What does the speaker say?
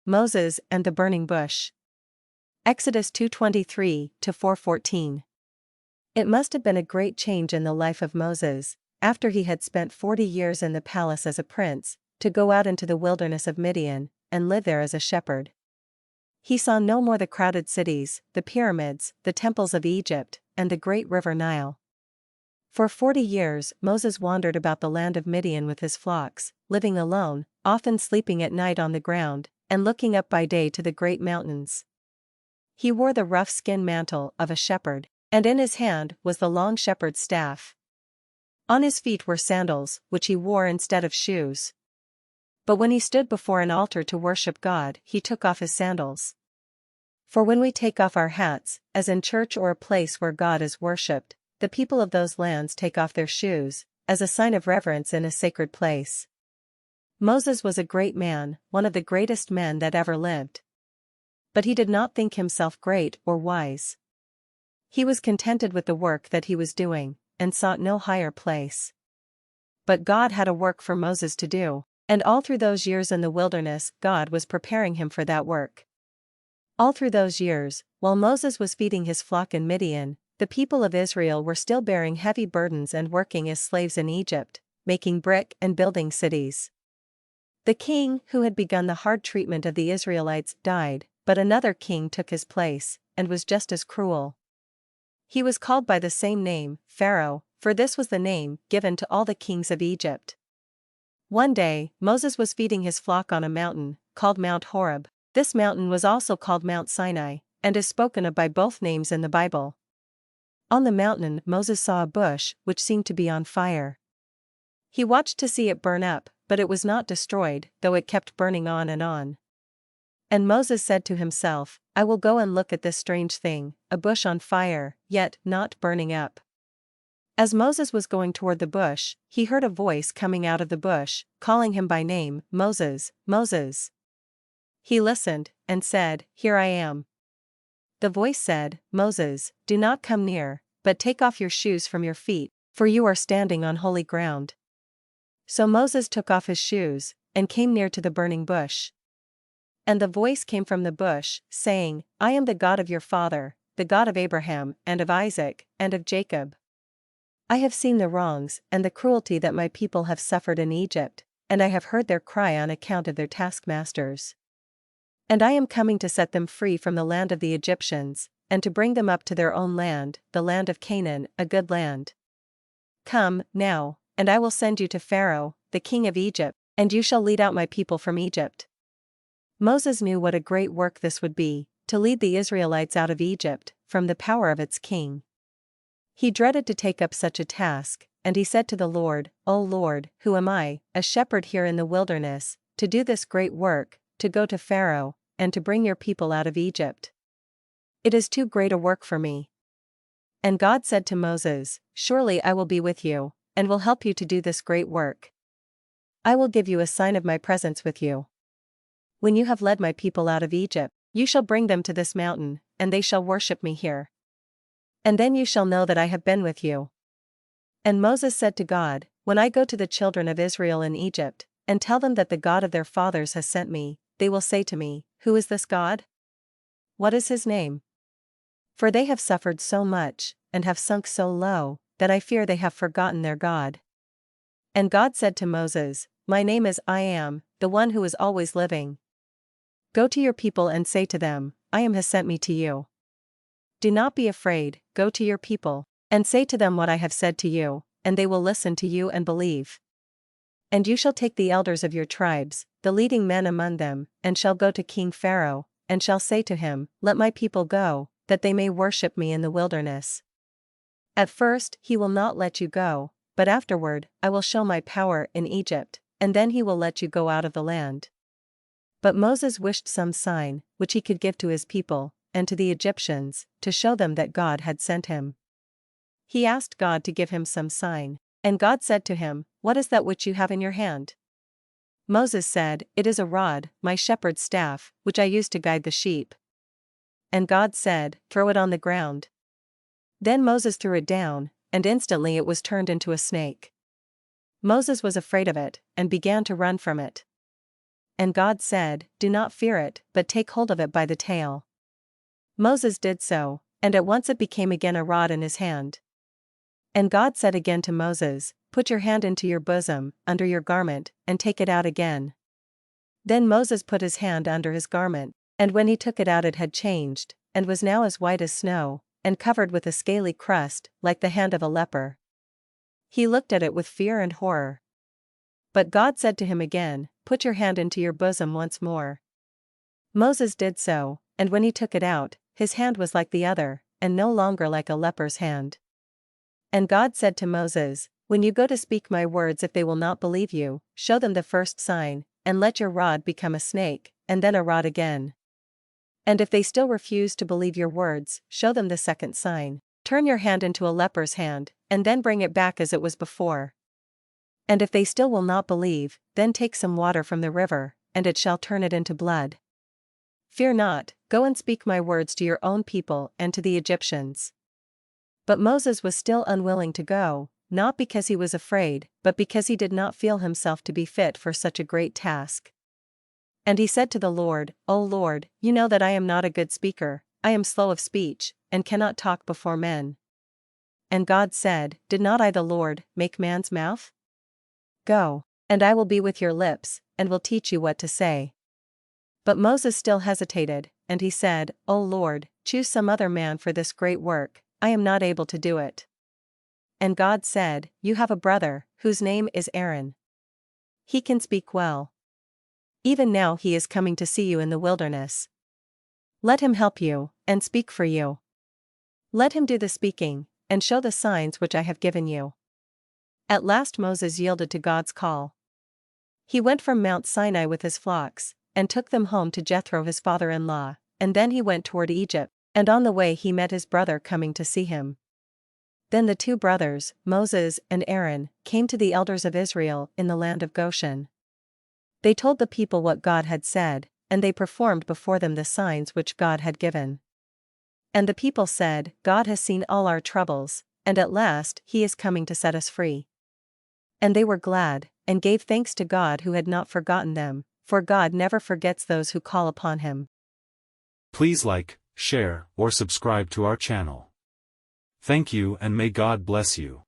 Moses and the burning bush. Exodus 2:23-4:14. It must have been a great change in the life of Moses, after he had spent 40 years in the palace as a prince, to go out into the wilderness of Midian, and live there as a shepherd. He saw no more the crowded cities, the pyramids, the temples of Egypt, and the great river Nile. For 40 years Moses wandered about the land of Midian with his flocks, living alone, often sleeping at night on the ground, and looking up by day to the great mountains. He wore the rough skin mantle of a shepherd, and in his hand was the long shepherd's staff. On his feet were sandals, which he wore instead of shoes. But when he stood before an altar to worship God, he took off his sandals. For when we take off our hats, as in church or a place where God is worshipped, the people of those lands take off their shoes, as a sign of reverence in a sacred place. Moses was a great man, one of the greatest men that ever lived. But he did not think himself great or wise. He was contented with the work that he was doing, and sought no higher place. But God had a work for Moses to do, and all through those years in the wilderness God was preparing him for that work. All through those years, while Moses was feeding his flock in Midian, the people of Israel were still bearing heavy burdens and working as slaves in Egypt, making brick and building cities. The king who had begun the hard treatment of the Israelites died, but another king took his place, and was just as cruel. He was called by the same name, Pharaoh, for this was the name given to all the kings of Egypt. One day, Moses was feeding his flock on a mountain, called Mount Horeb. This mountain was also called Mount Sinai, and is spoken of by both names in the Bible. On the mountain Moses saw a bush which seemed to be on fire. He watched to see it burn up, but it was not destroyed, though it kept burning on and on. And Moses said to himself, I will go and look at this strange thing, a bush on fire, yet not burning up. As Moses was going toward the bush, he heard a voice coming out of the bush, calling him by name, Moses, Moses. He listened, and said, Here I am. The voice said, Moses, do not come near, but take off your shoes from your feet, for you are standing on holy ground. So Moses took off his shoes, and came near to the burning bush. And the voice came from the bush, saying, I am the God of your father, the God of Abraham, and of Isaac, and of Jacob. I have seen the wrongs and the cruelty that my people have suffered in Egypt, and I have heard their cry on account of their taskmasters. And I am coming to set them free from the land of the Egyptians, and to bring them up to their own land, the land of Canaan, a good land. Come, now, and I will send you to Pharaoh, the king of Egypt, and you shall lead out my people from Egypt. Moses knew what a great work this would be, to lead the Israelites out of Egypt, from the power of its king. He dreaded to take up such a task, and he said to the Lord, O Lord, who am I, a shepherd here in the wilderness, to do this great work, to go to Pharaoh, and to bring your people out of Egypt? It is too great a work for me. And God said to Moses, Surely I will be with you, and will help you to do this great work. I will give you a sign of my presence with you. When you have led my people out of Egypt, you shall bring them to this mountain, and they shall worship me here. And then you shall know that I have been with you. And Moses said to God, When I go to the children of Israel in Egypt, and tell them that the God of their fathers has sent me, they will say to me, Who is this God? What is his name? For they have suffered so much, and have sunk so low, that I fear they have forgotten their God. And God said to Moses, My name is I am, the one who is always living. Go to your people and say to them, I am has sent me to you. Do not be afraid, go to your people, and say to them what I have said to you, and they will listen to you and believe. And you shall take the elders of your tribes, the leading men among them, and shall go to King Pharaoh, and shall say to him, Let my people go, that they may worship me in the wilderness. At first he will not let you go, but afterward I will show my power in Egypt, and then he will let you go out of the land. But Moses wished some sign, which he could give to his people, and to the Egyptians, to show them that God had sent him. He asked God to give him some sign, and God said to him, What is that which you have in your hand? Moses said, It is a rod, my shepherd's staff, which I use to guide the sheep. And God said, Throw it on the ground. Then Moses threw it down, and instantly it was turned into a snake. Moses was afraid of it, and began to run from it. and God said, "Do not fear it, but take hold of it by the tail." Moses did so, and at once it became again a rod in his hand. And God said again to Moses, "Put your hand into your bosom, under your garment, and take it out again." Then Moses put his hand under his garment, and when he took it out it had changed, and was now as white as snow, and covered with a scaly crust, like the hand of a leper. He looked at it with fear and horror. But God said to him again, "Put your hand into your bosom once more." Moses did so, and when he took it out, his hand was like the other, and no longer like a leper's hand. And God said to Moses, "When you go to speak my words, if they will not believe you, show them the first sign, and let your rod become a snake, and then a rod again. And if they still refuse to believe your words, show them the second sign. Turn your hand into a leper's hand, and then bring it back as it was before. And if they still will not believe, then take some water from the river, and it shall turn it into blood. Fear not, go and speak my words to your own people and to the Egyptians." But Moses was still unwilling to go, not because he was afraid, but because he did not feel himself to be fit for such a great task. And he said to the Lord, "O Lord, you know that I am not a good speaker, I am slow of speech, and cannot talk before men." And God said, "Did not I the Lord make man's mouth? Go, and I will be with your lips, and will teach you what to say." But Moses still hesitated, and he said, "O Lord, choose some other man for this great work, I am not able to do it." And God said, "You have a brother, whose name is Aaron. He can speak well. Even now he is coming to see you in the wilderness. Let him help you, and speak for you. Let him do the speaking, and show the signs which I have given you." At last Moses yielded to God's call. He went from Mount Sinai with his flocks, and took them home to Jethro his father-in-law, and then he went toward Egypt, and on the way he met his brother coming to see him. Then the two brothers, Moses and Aaron, came to the elders of Israel in the land of Goshen. They told the people what God had said, and they performed before them the signs which God had given. And the people said, "God has seen all our troubles, and at last he is coming to set us free." And they were glad, and gave thanks to God who had not forgotten them, for God never forgets those who call upon him. Please like, share, or subscribe to our channel. Thank you, and may God bless you.